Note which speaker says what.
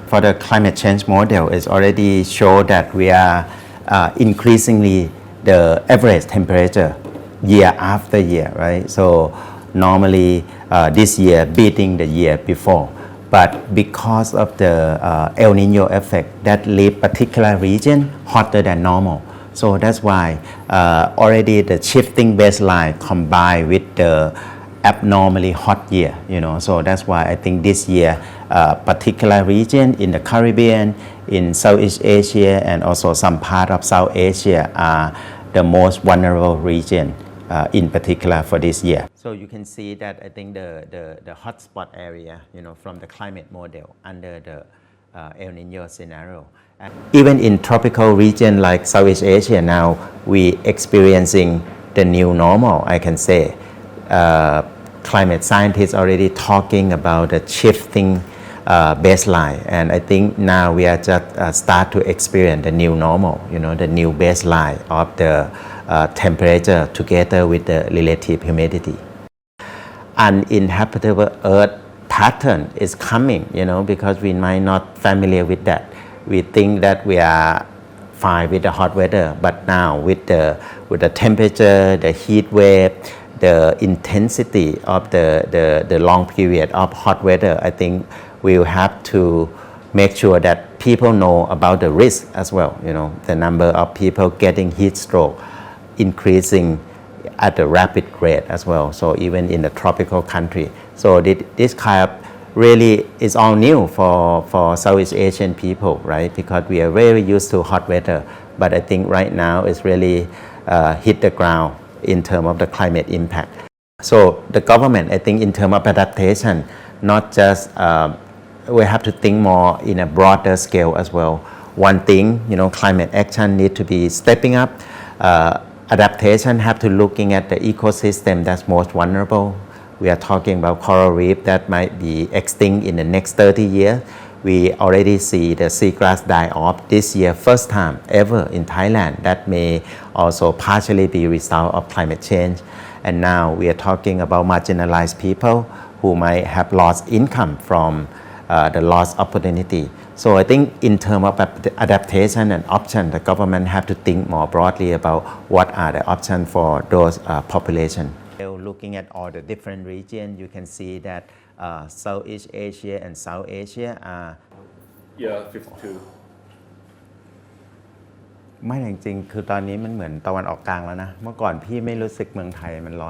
Speaker 1: For the climate change model, it's already show that we are increasingly the average temperature year after year, right? So normally this year beating the year before, but because of the El Nino effect that leave particular region hotter than normal. So that's why already the shifting baseline combined with the abnormally hot year, so that's why I think this year particular region in the Caribbean, in Southeast Asia, and also some part of South Asia are the most vulnerable region in particular for this year. So you can see that I think the hotspot area, from the climate model under the El Nino scenario. And even in tropical region like Southeast Asia now, we experiencing the new normal, I can say. Climate scientists already talking about the shifting baseline, and I think now we are just start to experience the new normal, the new baseline of the temperature together with the relative humidity. Uninhabitable Earth pattern is coming, because we might not familiar with that. We think that we are fine with the hot weather, but now with the temperature, the heat wave, the intensity of the long period of hot weather, I think we'll have to make sure that people know about the risk as well. The number of people getting heat stroke increasing at a rapid rate as well. So even in the tropical country. So this kind of really is all new for Southeast Asian people, right? Because we are very used to hot weather. But I think right now it's really hit the ground in terms of the climate impact. So the government, I think in terms of adaptation, not just, we have to think more in a broader scale as well. One thing, climate action need to be stepping up. Adaptation have to looking at the ecosystem that's most vulnerable. We are talking about coral reef that might be extinct in the next 30 years. We already see the seagrass die off this year, first time ever in Thailand. That may also partially be a result of climate change. And now we are talking about marginalized people who might have lost income from the lost opportunity. So I think in terms of adaptation and option, the government have to think more broadly about what are the options for those population. Looking at all the different regions, you can see that Southeast Asia and South Asia are
Speaker 2: 52
Speaker 1: ไม่จริงๆคือตอนนี้มันเหมือนตะวันออกกลางแล้วนะเมื่อก่อนพี่ไม่รู้สึกเมืองไทยมันร้อน